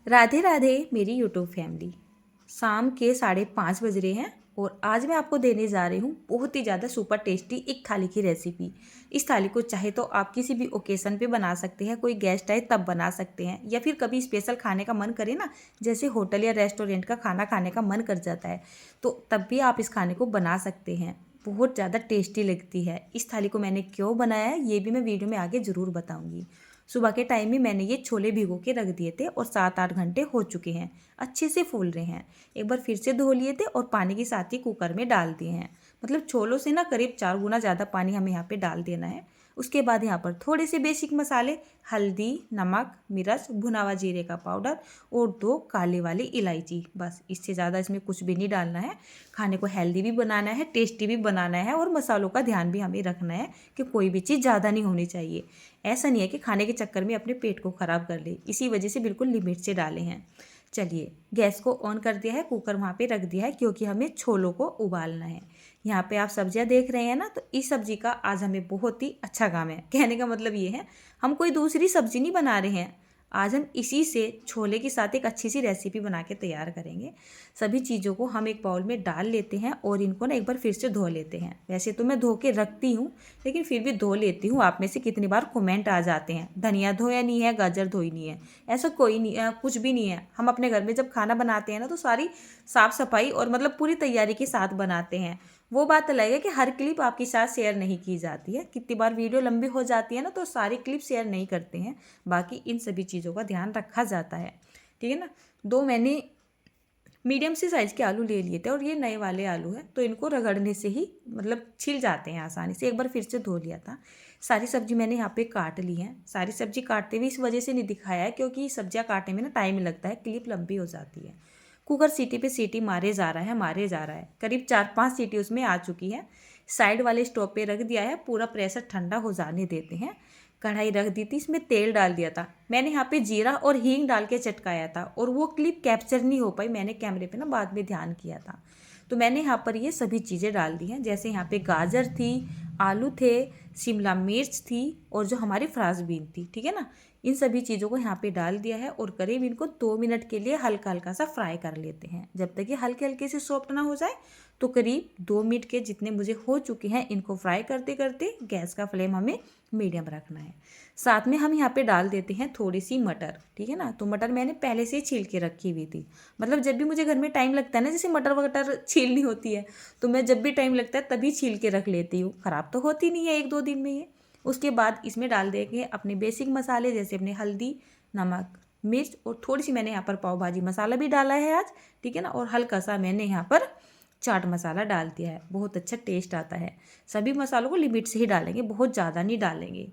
राधे राधे मेरी YouTube family. शाम के 5:30 बज रहे हैं और आज मैं आपको देने जा रही हूँ बहुत ही ज़्यादा सुपर टेस्टी एक थाली की रेसिपी। इस थाली को चाहे तो आप किसी भी ओकेज़न पे बना सकते हैं, कोई गेस्ट आए तब बना सकते हैं, या फिर कभी स्पेशल खाने का मन करे ना, जैसे होटल या रेस्टोरेंट का खाना खाने का मन कर जाता है तो तब भी आप इस खाने को बना सकते हैं। बहुत ज़्यादा टेस्टी लगती है। इस थाली को मैंने क्यों बनाया है ये भी मैं वीडियो में आगे ज़रूर बताऊँगी। सुबह के टाइम में मैंने ये छोले भिगो के रख दिए थे और 7-8 घंटे हो चुके हैं, अच्छे से फूल रहे हैं। एक बार फिर से धो लिए थे और पानी के साथ ही कुकर में डाल दिए हैं। मतलब छोलों से ना करीब 4 गुना ज़्यादा पानी हमें यहाँ पे डाल देना है। उसके बाद यहाँ पर थोड़े से बेसिक मसाले, हल्दी, नमक, मिर्च, भुना हुआ जीरे का पाउडर और 2 काले वाली इलायची, बस इससे ज़्यादा इसमें कुछ भी नहीं डालना है। खाने को हेल्दी भी बनाना है, टेस्टी भी बनाना है और मसालों का ध्यान भी हमें रखना है कि कोई भी चीज़ ज़्यादा नहीं होनी चाहिए। ऐसा नहीं है कि खाने के चक्कर में अपने पेट को ख़राब कर ले, इसी वजह से बिल्कुल लिमिट से डाले हैं। चलिए, गैस को ऑन कर दिया है, कुकर वहाँ पे रख दिया है क्योंकि हमें छोलों को उबालना है। यहाँ पे आप सब्जियाँ देख रहे हैं ना, तो इस सब्जी का आज हमें बहुत ही अच्छा काम है। कहने का मतलब ये है, हम कोई दूसरी सब्जी नहीं बना रहे हैं, आज हम इसी से छोले के साथ एक अच्छी सी रेसिपी बना के तैयार करेंगे। सभी चीज़ों को हम एक बाउल में डाल लेते हैं और इनको ना एक बार फिर से धो लेते हैं। वैसे तो मैं धो के रखती हूँ, लेकिन फिर भी धो लेती हूँ। आप में से कितनी बार कमेंट आ जाते हैं, धनिया धोया नहीं है, गाजर धोई नहीं है। ऐसा कोई नहीं, कुछ भी नहीं है। हम अपने घर में जब खाना बनाते हैं ना, तो सारी साफ़ सफाई और मतलब पूरी तैयारी के साथ बनाते हैं। वो बात अलग है कि हर क्लिप आपके साथ शेयर नहीं की जाती है। कितनी बार वीडियो लंबी हो जाती है ना, तो सारी क्लिप शेयर नहीं करते हैं। बाकी इन सभी चीज़ों का ध्यान रखा जाता है, ठीक है ना। 2 मैंने मीडियम से साइज़ के आलू ले लिए थे और ये नए वाले आलू हैं, तो इनको रगड़ने से ही मतलब छिल जाते हैं आसानी से। एक बार फिर से धो लिया था। सारी सब्जी मैंने यहाँ पे काट ली है। सारी सब्जी काटते हुए इस वजह से नहीं दिखाया है क्योंकि सब्जियाँ काटने में ना टाइम लगता है, क्लिप लंबी हो जाती है। कुकर सीटी पे सीटी मारे जा रहा है, मारे जा रहा है। करीब 4-5 सीटी उसमें आ चुकी है। साइड वाले स्टोव पे रख दिया है, पूरा प्रेशर ठंडा हो जाने देते हैं। कढ़ाई रख दी थी, इसमें तेल डाल दिया था। मैंने यहाँ पे जीरा और हींग डाल के चटकाया था और वो क्लिप कैप्चर नहीं हो पाई, मैंने कैमरे पे ना बाद में ध्यान किया था। तो मैंने यहाँ पर ये सभी चीज़ें डाल दी हैं, जैसे यहाँ पे गाजर थी, आलू थे, शिमला मिर्च थी और जो हमारी फ्रांस बीन थी, ठीक है ना। इन सभी चीज़ों को यहाँ पे डाल दिया है और करीब इनको 2 मिनट के लिए हल्का हल्का सा फ्राई कर लेते हैं। जब तक ये हल्के हल्के से सॉफ्ट ना हो जाए, तो करीब 2 मिनट के जितने मुझे हो चुके हैं, इनको फ्राई करते करते गैस का फ्लेम हमें मीडियम रखना है। साथ में हम यहाँ पे डाल देते हैं थोड़ी सी मटर, ठीक है ना। तो मटर मैंने पहले से ही छील के रखी हुई थी। मतलब जब भी मुझे घर में टाइम लगता है ना, जैसे मटर वटर छीलनी होती है, तो मैं जब भी टाइम लगता है तभी छील के रख लेती हूँ। ख़राब तो होती नहीं है 1-2 दिन में ये। उसके बाद इसमें डाल देंगे अपने बेसिक मसाले, जैसे अपने हल्दी, नमक, मिर्च और थोड़ी सी मैंने यहाँ पर पाव भाजी मसाला भी डाला है आज, ठीक है ना। और हल्का सा मैंने यहाँ पर चाट मसाला डाल दिया है, बहुत अच्छा टेस्ट आता है। सभी मसालों को लिमिट से ही डालेंगे, बहुत ज़्यादा नहीं डालेंगे।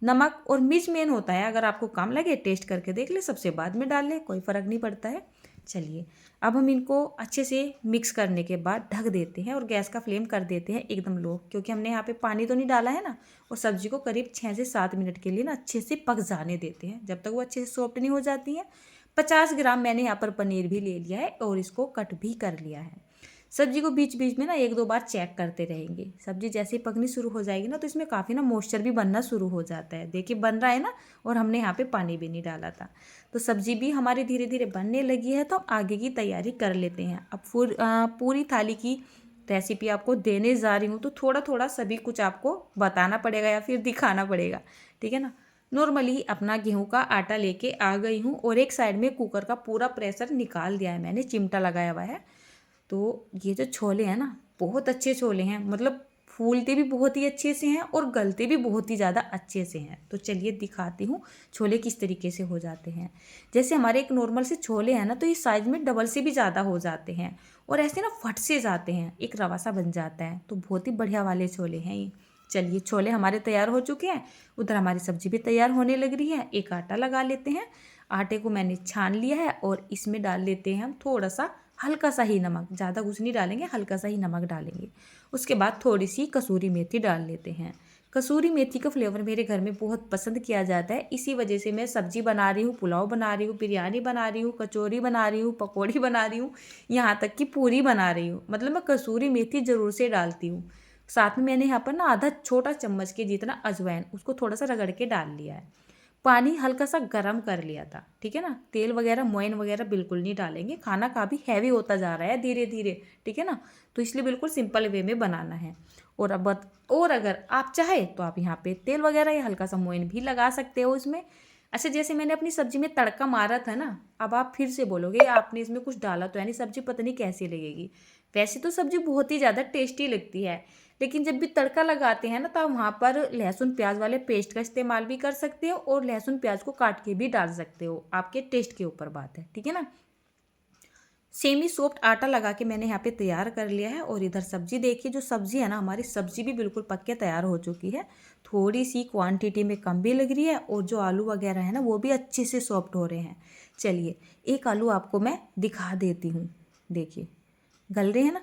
नमक और मिर्च मेन होता है, अगर आपको कम लगे टेस्ट करके देख ले, सबसे बाद में डाल ले, कोई फ़र्क नहीं पड़ता है। चलिए, अब हम इनको अच्छे से मिक्स करने के बाद ढक देते हैं और गैस का फ्लेम कर देते हैं एकदम लो, क्योंकि हमने यहाँ पे पानी तो नहीं डाला है ना। और सब्जी को करीब 6 से 7 मिनट के लिए ना अच्छे से पक जाने देते हैं, जब तक वो अच्छे से सॉफ्ट नहीं हो जाती हैं। 50 ग्राम मैंने यहाँ पर पनीर भी ले लिया है और इसको कट भी कर लिया है। सब्जी को बीच बीच में ना 1-2 बार चेक करते रहेंगे। सब्जी जैसे ही पकनी शुरू हो जाएगी ना, तो इसमें काफ़ी ना मॉइस्चर भी बनना शुरू हो जाता है। देखिए बन रहा है ना, और हमने यहाँ पे पानी भी नहीं डाला था। तो सब्जी भी हमारी धीरे धीरे बनने लगी है, तो आगे की तैयारी कर लेते हैं। अब पूरी थाली की रेसिपी आपको देने जा रही हूँ, तो थोड़ा थोड़ा सभी कुछ आपको बताना पड़ेगा या फिर दिखाना पड़ेगा, ठीक है ना। नॉर्मली अपना गेहूं का आटा लेके आ गई हूँ और एक साइड में कुकर का पूरा प्रेशर निकाल दिया है मैंने, चिमटा लगाया हुआ है। तो ये जो छोले हैं ना, बहुत अच्छे छोले हैं। मतलब फूलते भी बहुत ही अच्छे से हैं और गलते भी बहुत ही ज़्यादा अच्छे से हैं। तो चलिए दिखाती हूँ छोले किस तरीके से हो जाते हैं। जैसे हमारे एक नॉर्मल से छोले हैं ना, तो ये साइज़ में डबल से भी ज़्यादा हो जाते हैं और ऐसे ना फट से जाते हैं, एक रवा सा बन जाता है। तो बहुत ही बढ़िया वाले छोले हैं ये। चलिए, छोले हमारे तैयार हो चुके हैं, उधर हमारी सब्जी भी तैयार होने लग रही है। एक आटा लगा लेते हैं। आटे को मैंने छान लिया है और इसमें डाल लेते हैं हम थोड़ा सा हल्का सा ही नमक, ज़्यादा कुछ नहीं डालेंगे, हल्का सा ही नमक डालेंगे। उसके बाद थोड़ी सी कसूरी मेथी डाल लेते हैं। कसूरी मेथी का फ्लेवर मेरे घर में बहुत पसंद किया जाता है, इसी वजह से मैं सब्जी बना रही हूँ, पुलाव बना रही हूँ, बिरयानी बना रही हूँ, कचौरी बना रही हूँ, पकौड़ी बना रही हूँ, यहाँ तक कि पूरी बना रही हूँ। मतलब मैं कसूरी मेथी ज़रूर से डालती हूँ। साथ में मैंने यहाँ पर ना आधा छोटा चम्मच के जितना अजवाइन, उसको थोड़ा सा रगड़ के डाल लिया है। पानी हल्का सा गर्म कर लिया था, ठीक है ना। तेल वगैरह मोइन वगैरह बिल्कुल नहीं डालेंगे, खाना काफ़ी हैवी होता जा रहा है धीरे धीरे, ठीक है ना। तो इसलिए बिल्कुल सिंपल वे में बनाना है। और अगर आप चाहे तो आप यहाँ पे तेल वगैरह या हल्का सा मोइन भी लगा सकते हो इसमें। अच्छा, जैसे मैंने अपनी सब्जी में तड़का मारा था ना, अब आप फिर से बोलोगे आपने इसमें कुछ डाला तो है नहीं, सब्जी पता नहीं कैसी लगेगी। वैसे तो सब्जी बहुत ही ज़्यादा टेस्टी लगती है, लेकिन जब भी तड़का लगाते हैं ना तो वहाँ पर लहसुन प्याज वाले पेस्ट का इस्तेमाल भी कर सकते हो और लहसुन प्याज को काट के भी डाल सकते हो, आपके टेस्ट के ऊपर बात है, ठीक है ना। सेमी सॉफ्ट आटा लगा के मैंने यहाँ पे तैयार कर लिया है। और इधर सब्जी देखिए, जो सब्जी है ना हमारी सब्जी भी बिल्कुल पक के तैयार हो चुकी है। थोड़ी सी क्वांटिटी में कम भी लग रही है और जो आलू वगैरह है ना वो भी अच्छे से सॉफ्ट हो रहे हैं। चलिए एक आलू आपको मैं दिखा देती हूँ, देखिए गल रहे हैं ना,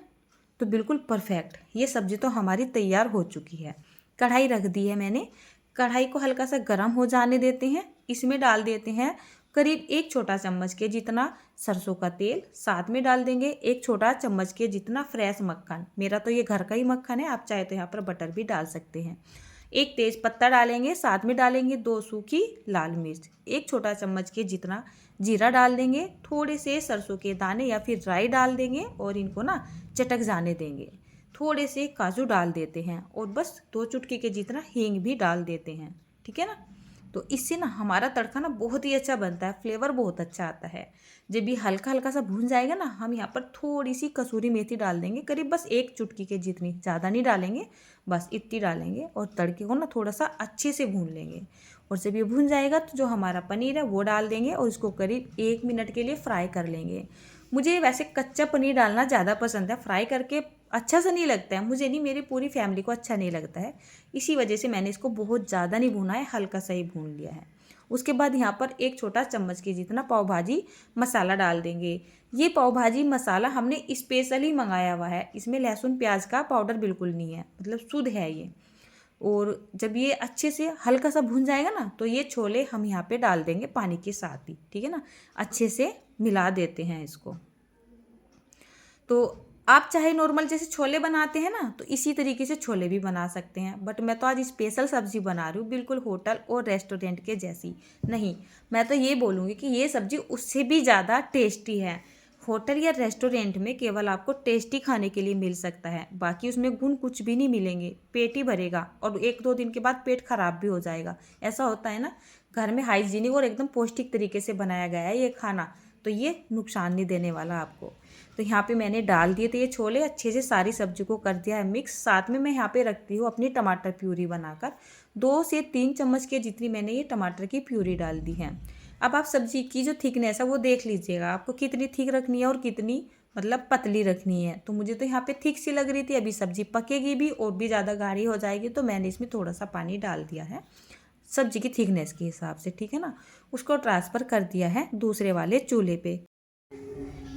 तो बिल्कुल परफेक्ट। ये सब्जी तो हमारी तैयार हो चुकी है। कढ़ाई रख दी है मैंने, कढ़ाई को हल्का सा गर्म हो जाने देते हैं। इसमें डाल देते हैं करीब 1 छोटा चम्मच के जितना सरसों का तेल, साथ में डाल देंगे 1 छोटा चम्मच के जितना फ्रेश मक्खन। मेरा तो ये घर का ही मक्खन है, आप चाहे तो यहाँ पर बटर भी डाल सकते हैं। 1 तेज पत्ता डालेंगे, साथ में डालेंगे 2 सूखी लाल मिर्च, 1 छोटा चम्मच के जितना जीरा डाल देंगे, थोड़े से सरसों के दाने या फिर राई डाल देंगे और इनको ना चटक जाने देंगे। थोड़े से काजू डाल देते हैं और बस 2 चुटकी के जितना हींग भी डाल देते हैं, ठीक है ना। तो इससे ना हमारा तड़का ना बहुत ही अच्छा बनता है, फ्लेवर बहुत अच्छा आता है। जब ये हल्का हल्का सा भून जाएगा ना, हम यहाँ पर थोड़ी सी कसूरी मेथी डाल देंगे, करीब बस 1 चुटकी के जितनी, ज़्यादा नहीं डालेंगे, बस इतनी डालेंगे और तड़के को ना थोड़ा सा अच्छे से भून लेंगे। और जब ये भून जाएगा तो जो हमारा पनीर है वो डाल देंगे और इसको करीब 1 मिनट के लिए फ्राई कर लेंगे। मुझे वैसे कच्चा पनीर डालना ज़्यादा पसंद है, फ्राई करके अच्छा सा नहीं लगता है, मुझे नहीं, मेरी पूरी फैमिली को अच्छा नहीं लगता है। इसी वजह से मैंने इसको बहुत ज़्यादा नहीं भूना है, हल्का सा ही भून लिया है। उसके बाद यहाँ पर 1 छोटा चम्मच के जितना पाव भाजी मसाला डाल देंगे। ये पाव भाजी मसाला हमने स्पेशली मंगाया हुआ है, इसमें लहसुन प्याज का पाउडर बिल्कुल नहीं है, मतलब शुद्ध है ये। और जब ये अच्छे से हल्का सा भून जाएगा ना तो ये छोले हम यहाँ पे डाल देंगे पानी के साथ ही, ठीक है ना। अच्छे से मिला देते हैं इसको। तो आप चाहे नॉर्मल जैसे छोले बनाते हैं ना तो इसी तरीके से छोले भी बना सकते हैं, बट मैं तो आज स्पेशल सब्ज़ी बना रही हूँ, बिल्कुल होटल और रेस्टोरेंट के जैसी नहीं। मैं तो ये बोलूँगी कि ये सब्ज़ी उससे भी ज़्यादा टेस्टी है। होटल या रेस्टोरेंट में केवल आपको टेस्टी खाने के लिए मिल सकता है, बाकी उसमें गुण कुछ भी नहीं मिलेंगे, पेट ही भरेगा और 1-2 दिन के बाद पेट खराब भी हो जाएगा। ऐसा होता है ना, घर में हाइजीनिक और एकदम पौष्टिक तरीके से बनाया गया है ये खाना, तो ये नुकसान नहीं देने वाला आपको। तो यहाँ पे मैंने डाल दिए थे ये छोले, अच्छे से सारी सब्जी को कर दिया है मिक्स। साथ में मैं यहाँ पे रखती हूँ अपनी टमाटर प्यूरी बनाकर, 2 से 3 चम्मच के जितनी मैंने ये टमाटर की प्यूरी डाल दी है। अब आप सब्जी की जो थिकनेस है वो देख लीजिएगा, आपको कितनी थिक रखनी है और कितनी मतलब पतली रखनी है। तो मुझे तो यहाँ पे थिक सी लग रही थी, अभी सब्जी पकेगी भी और भी ज़्यादा गाढ़ी हो जाएगी, तो मैंने इसमें थोड़ा सा पानी डाल दिया है सब्जी की थिकनेस के हिसाब से, ठीक है ना। उसको ट्रांसफ़र कर दिया है दूसरे वाले चूल्हे पे।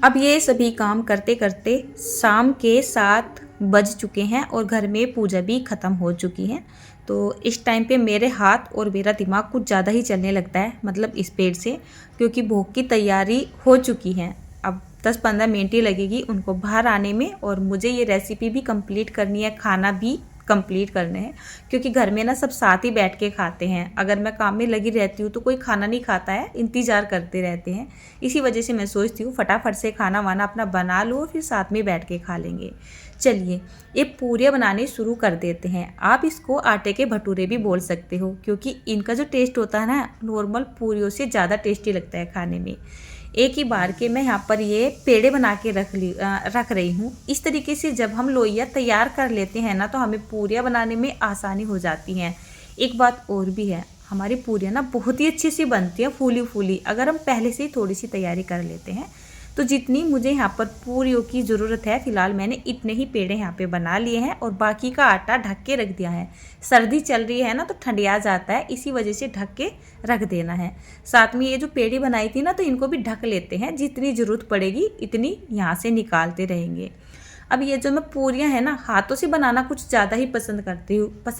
अब ये सभी काम करते करते शाम के 7 बज चुके हैं और घर में पूजा भी ख़त्म हो चुकी है। तो इस टाइम पे मेरे हाथ और मेरा दिमाग कुछ ज़्यादा ही चलने लगता है, मतलब स्पीड से, क्योंकि भोग की तैयारी हो चुकी है। अब 10-15 मिनट ही लगेगी उनको बाहर आने में और मुझे ये रेसिपी भी कंप्लीट करनी है, खाना भी कंप्लीट करने हैं, क्योंकि घर में ना सब साथ ही बैठ के खाते हैं। अगर मैं काम में लगी रहती हूँ तो कोई खाना नहीं खाता है, इंतज़ार करते रहते हैं। इसी वजह से मैं सोचती हूँ फटाफट से खाना वाना अपना बना लो, फिर साथ में बैठ के खा लेंगे। चलिए ये पूरियाँ बनाने शुरू कर देते हैं। आप इसको आटे के भटूरे भी बोल सकते हो, क्योंकि इनका जो टेस्ट होता है ना नॉर्मल पूरियों से ज़्यादा टेस्टी लगता है खाने में। एक ही बार के मैं यहाँ पर ये पेड़े बना के रख रही हूँ। इस तरीके से जब हम लोइयाँ तैयार कर लेते हैं ना तो हमें पूरियाँ बनाने में आसानी हो जाती हैं। एक बात और भी है, हमारी पूरियाँ ना बहुत ही अच्छी सी बनती हैं, फूली फूली, अगर हम पहले से ही थोड़ी सी तैयारी कर लेते हैं। तो जितनी मुझे यहाँ पर पूरियों की ज़रूरत है, फ़िलहाल मैंने इतने ही पेड़े यहाँ पे बना लिए हैं और बाकी का आटा ढक के रख दिया है। सर्दी चल रही है ना तो ठंडिया जाता है, इसी वजह से ढक के रख देना है। साथ में ये जो पेड़ी बनाई थी ना तो इनको भी ढक लेते हैं, जितनी ज़रूरत पड़ेगी इतनी यहाँ से निकालते रहेंगे। अब ये जो मैं पूरियाँ हैं ना हाथों से बनाना कुछ ज़्यादा ही पसंद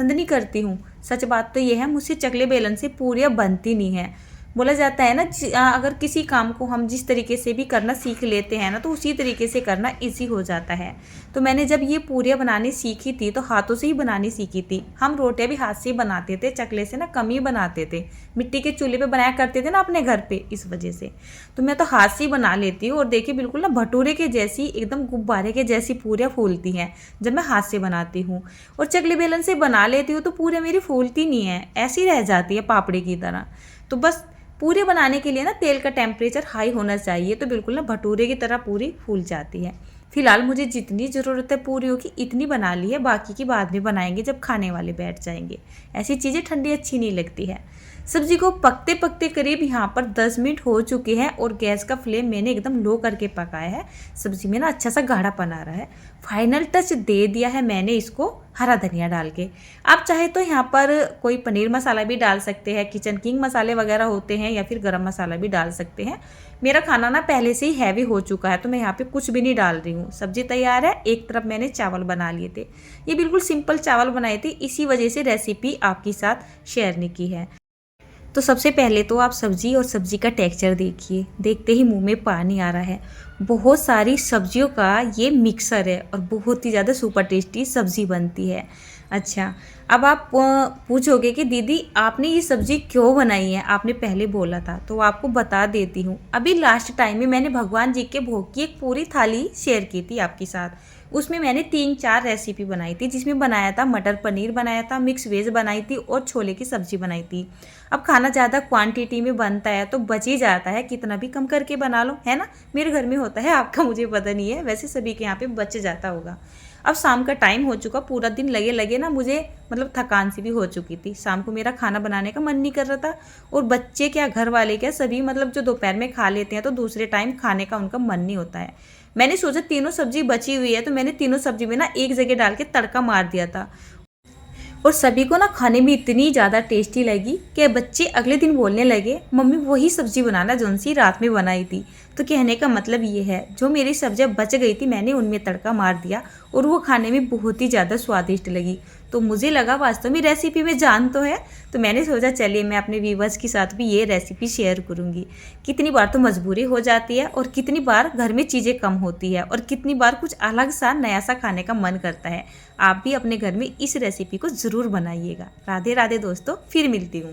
नहीं करती हूँ। सच बात तो ये है, मुझसे चकले बेलन से पूरियाँ बनती नहीं हैं। बोला जाता है ना, अगर किसी काम को हम जिस तरीके से भी करना सीख लेते हैं ना, तो उसी तरीके से करना ईजी हो जाता है। तो मैंने जब ये पूरियाँ बनानी सीखी थी तो हाथों से ही बनानी सीखी थी। हम रोटियाँ भी हाथ से ही बनाते थे, चकले से ना कम ही बनाते थे, मिट्टी के चूल्हे पे बनाया करते थे ना अपने घर पे, इस वजह से तो मैं तो हाथ से ही बना लेती हूँ। और देखिए बिल्कुल ना भटूरे के जैसी, एकदम गुब्बारे के जैसी पूरियाँ फूलती हैं जब मैं हाथ से बनाती हूँ। और चकले बेलन से बना लेती हूँ तो पूरे मेरी फूलती नहीं है, ऐसी रह जाती है पापड़ी की तरह। तो बस पूरे बनाने के लिए ना तेल का टेम्परेचर हाई होना चाहिए, तो बिल्कुल ना भटूरे की तरह पूरी फूल जाती है। फिलहाल मुझे जितनी ज़रूरत है पूरियों की इतनी बना ली है, बाकी की बाद में बनाएंगे जब खाने वाले बैठ जाएंगे। ऐसी चीज़ें ठंडी अच्छी नहीं लगती है। सब्जी को पकते पकते करीब यहाँ पर 10 मिनट हो चुके हैं और गैस का फ्लेम मैंने एकदम लो करके पकाया है। सब्जी में ना अच्छा सा गाढ़ापन आ रहा है। फाइनल टच दे दिया है मैंने इसको हरा धनिया डाल के। आप चाहे तो यहाँ पर कोई पनीर मसाला भी डाल सकते हैं, किचन किंग मसाले वगैरह होते हैं, या फिर गरम मसाला भी डाल सकते हैं। मेरा खाना ना पहले से ही हैवी हो चुका है तो मैं यहाँ पे कुछ भी नहीं डाल रही हूँ। सब्जी तैयार है। एक तरफ मैंने चावल बना लिए थे, ये बिल्कुल सिंपल चावल बनाए थे, इसी वजह से रेसिपी आपके साथ शेयर नहीं की है। तो सबसे पहले तो आप सब्ज़ी और सब्ज़ी का टेक्सचर देखिए, देखते ही मुंह में पानी आ रहा है। बहुत सारी सब्जियों का ये मिक्सर है और बहुत ही ज़्यादा सुपर टेस्टी सब्ज़ी बनती है। अच्छा, अब आप पूछोगे कि दीदी आपने ये सब्ज़ी क्यों बनाई है, आपने पहले बोला था, तो आपको बता देती हूँ। अभी लास्ट टाइम में मैंने भगवान जी के भोग की एक पूरी थाली शेयर की थी आपके साथ। उसमें मैंने 3-4 रेसिपी बनाई थी, जिसमें बनाया था मटर पनीर बनाया था, मिक्स वेज बनाई थी और छोले की सब्ज़ी बनाई थी। अब खाना ज़्यादा क्वांटिटी में बनता है तो बच ही जाता है, कितना भी कम करके बना लो, है ना। मेरे घर में होता है, आपका मुझे पता नहीं है, वैसे सभी के यहाँ पे बच जाता होगा। अब शाम का टाइम हो चुका, पूरा दिन लगे लगे ना मुझे मतलब थकान सी भी हो चुकी थी। शाम को मेरा खाना बनाने का मन नहीं कर रहा था, और बच्चे क्या घर वाले क्या सभी मतलब जो दोपहर में खा लेते हैं तो दूसरे टाइम खाने का उनका मन नहीं होता है। मैंने सोचा तीनों सब्जी बची हुई है तो मैंने तीनों सब्जी में ना एक जगह डाल के तड़का मार दिया था, और सभी को ना खाने में इतनी ज़्यादा टेस्टी लगी कि बच्चे अगले दिन बोलने लगे मम्मी वही सब्जी बनाना जो सी रात में बनाई थी। तो कहने का मतलब ये है, जो मेरी सब्जियां बच गई थी मैंने उनमें तड़का मार दिया और वो खाने में बहुत ही ज़्यादा स्वादिष्ट लगी। तो मुझे लगा वास्तव में रेसिपी में जान तो है, तो मैंने सोचा चलिए मैं अपने व्यूवर्स के साथ भी ये रेसिपी शेयर करूँगी। कितनी बार तो मजबूरी हो जाती है और कितनी बार घर में चीज़ें कम होती है और कितनी बार कुछ अलग सा नया सा खाने का मन करता है। आप भी अपने घर में इस रेसिपी को ज़रूर बनाइएगा। राधे राधे दोस्तों, फिर मिलती हूँ।